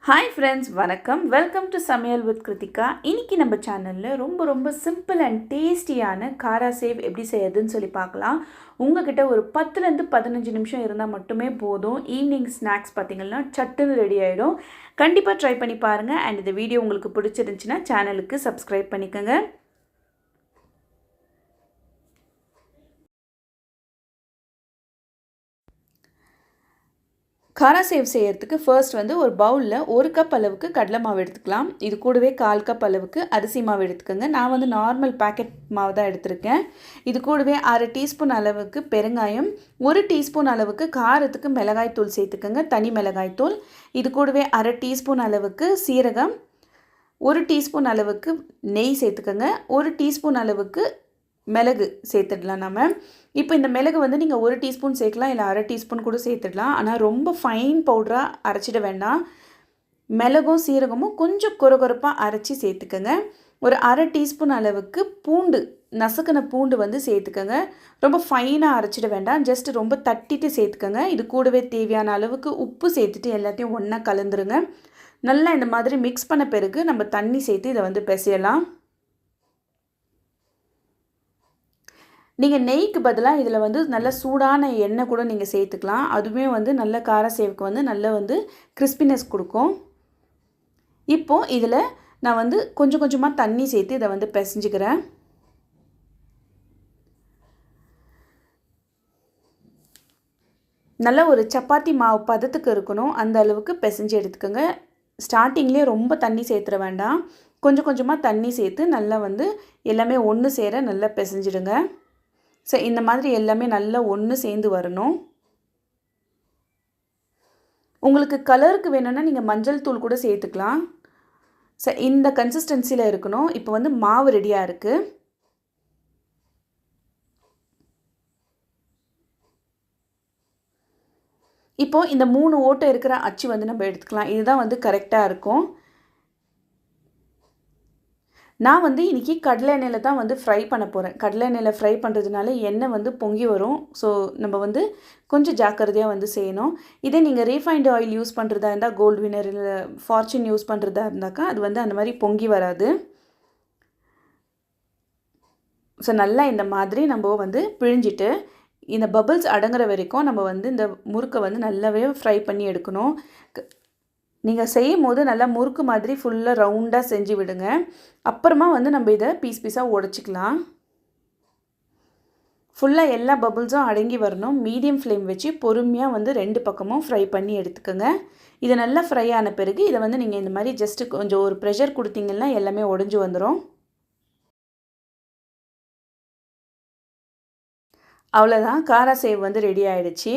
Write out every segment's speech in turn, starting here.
Hi friends, வணக்கம். Welcome to சமையல் with Kiruthika. இன்றைக்கி நம்ம சேனலில் ரொம்ப சிம்பிள் அண்ட் டேஸ்டியான காரா சேவ் எப்படி செய்யறதுன்னு சொல்லி பார்க்கலாம். உங்ககிட்ட ஒரு 10லேருந்து 15 நிமிஷம் இருந்தால் மட்டுமே போதும். ஈவினிங் ஸ்நாக்ஸ் பார்த்திங்கன்னா சட்டுன்னு ரெடி ஆகிடும். கண்டிப்பாக ட்ரை பண்ணி பாருங்கள். அண்ட் இந்த வீடியோ உங்களுக்கு பிடிச்சிருந்துச்சின்னா சேனலுக்கு சப்ஸ்கிரைப் பண்ணிக்கோங்க. காரா சேவ் செய்யறதுக்கு ஃபர்ஸ்ட் ஒரு பவுலில் 1 கப் அளவுக்கு கடலை மாவு எடுத்துக்கலாம். இது கூடவே 1/4 கப் அளவுக்கு அரிசி மாவு எடுத்துக்கோங்க. நான் நார்மல் பேக்கெட் மாவு தான் எடுத்திருக்கேன். இது கூடவே 1/2 டீஸ்பூன் அளவுக்கு பெருங்காயம், 1 டீஸ்பூன் அளவுக்கு காரத்துக்கு மிளகாய்த்தூள் சேர்த்துக்கோங்க, தனி மிளகாய்த்தூள். இது கூடவே 1/2 டீஸ்பூன் அளவுக்கு சீரகம், 1 டீஸ்பூன் அளவுக்கு நெய் சேர்த்துக்கோங்க, 1 டீஸ்பூன் அளவுக்கு மிளகு சேர்த்துடலாம். நம்ம இப்போ இந்த மிளகு நீங்கள் 1 டீஸ்பூன் சேர்க்கலாம், இல்லை 1/2 டீஸ்பூன் கூட சேர்த்துடலாம். ஆனால் ரொம்ப ஃபைன் பவுடராக அரைச்சிட வேண்டாம். மிளகும் சீரகமும் கொஞ்சம் கொரகொரப்பாக அரைச்சி சேர்த்துக்கோங்க. ஒரு 1/2 டீஸ்பூன் அளவுக்கு பூண்டு, நசுக்கின பூண்டு சேர்த்துக்கோங்க. ரொம்ப ஃபைனாக அரைச்சிட வேண்டாம், ஜஸ்ட் ரொம்ப தட்டிட்டு சேர்த்துக்கோங்க. இது கூடவே தேவையான அளவுக்கு உப்பு சேர்த்துட்டு எல்லாத்தையும் ஒன்றா கலந்துருங்க. நல்லா இந்த மாதிரி மிக்ஸ் பண்ண பிறகு நம்ம தண்ணி சேர்த்து இதை பிசையலாம். நீங்கள் நெய்க்கு பதிலாக இதில் நல்ல சூடான எண்ணெய் கூட நீங்கள் சேர்த்துக்கலாம். அதுவுமே நல்ல கார சேவுக்கு நல்ல கிறிஸ்பினஸ் கொடுக்கும். இப்போது இதில் நான் கொஞ்சம் கொஞ்சமாக தண்ணி சேர்த்து இதை பிசைஞ்சிக்கிறேன். நல்ல ஒரு சப்பாத்தி மாவு பதத்துக்கு இருக்கணும், அந்த அளவுக்கு பிசைஞ்சு எடுத்துக்கோங்க. ஸ்டார்டிங்லேயே ரொம்ப தண்ணி சேர்த்துட வேண்டாம். கொஞ்சம் கொஞ்சமாக தண்ணி சேர்த்து நல்லா எல்லாமே ஒன்று சேர நல்லா பிசைஞ்சிடுங்க. ஸோ இந்த மாதிரி எல்லாமே நல்லா ஒன்று சேர்ந்து வரணும். உங்களுக்கு கலருக்கு வேணும்னா நீங்கள் மஞ்சள் தூள் கூட சேர்த்துக்கலாம். ஸோ இந்த கன்சிஸ்டன்சியில் இருக்கணும். இப்போ மாவு ரெடியாக இருக்குது. இப்போது இந்த 3 ஓட்டை இருக்கிற அச்சு நம்ம எடுத்துக்கலாம். இதுதான் கரெக்டாக இருக்கும். நான் இன்றைக்கி கடலை எண்ணெயில் தான் ஃப்ரை பண்ண போகிறேன். கடலை எண்ணெயில் ஃப்ரை பண்ணுறதுனால எண்ணெய் பொங்கி வரும். ஸோ நம்ம கொஞ்சம் ஜாக்கிரதையாக செய்யணும். இதே நீங்கள் ரீஃபைண்ட் ஆயில் யூஸ் பண்ணுறதா இருந்தால், கோல்டு வினர் இல்லை ஃபார்ச்சூன் யூஸ் பண்ணுறதா இருந்தாக்கா அது அந்த மாதிரி பொங்கி வராது. ஸோ நல்லா இந்த மாதிரி நம்ம பிழிஞ்சிட்டு இந்த பபிள்ஸ் அடங்குற வரைக்கும் நம்ம இந்த முறுக்கை நல்லாவே ஃப்ரை பண்ணி எடுக்கணும். நீங்கள் செய்யும் போது நல்லா முறுக்கு மாதிரி ஃபுல்லாக ரவுண்டாக செஞ்சு விடுங்க. அப்புறமா நம்ம இதை பீஸ் பீஸாக உடைச்சிக்கலாம். ஃபுல்லாக எல்லா பபுள்ஸும் அடங்கி வரணும். மீடியம் ஃப்ளேம் வச்சு பொறுமையாக 2 பக்கமும் ஃப்ரை பண்ணி எடுத்துக்கோங்க. இது நல்லா ஃப்ரை ஆன பிறகு இதை நீங்கள் இந்த மாதிரி ஜஸ்ட்டு கொஞ்சம் ஒரு ப்ரெஷர் கொடுத்தீங்கன்னா எல்லாமே உடஞ்சி வந்துடும். அவ்வளோதான், காரா சேவ் ரெடி ஆகிடுச்சு.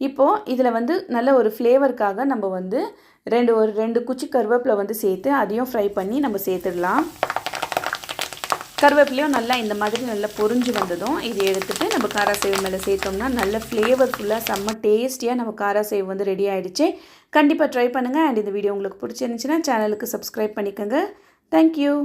இப்போது இதில் நல்ல ஒரு ஃப்ளேவருக்காக நம்ம ஒரு 2 குச்சி கருவேப்பிலை சேர்த்து அதையும் ஃப்ரை பண்ணி நம்ம சேர்த்துடலாம். கருவேப்பிலையும் நல்லா இந்த மாதிரி நல்லா பொரிஞ்சு வந்ததும் இதை எடுத்துகிட்டு நம்ம காரா சேவ் மேலே சேர்த்தோம்னா நல்ல ஃப்ளேவர்ஃபுல்லாக செம்ம டேஸ்டியாக நம்ம காரா சேவ் ரெடி ஆகிடுச்சு. கண்டிப்பாக ட்ரை பண்ணுங்கள். அண்ட் இந்த வீடியோ உங்களுக்கு பிடிச்சிருந்துச்சின்னா சேனலுக்கு சப்ஸ்கிரைப் பண்ணிக்கோங்க. தேங்க்யூ.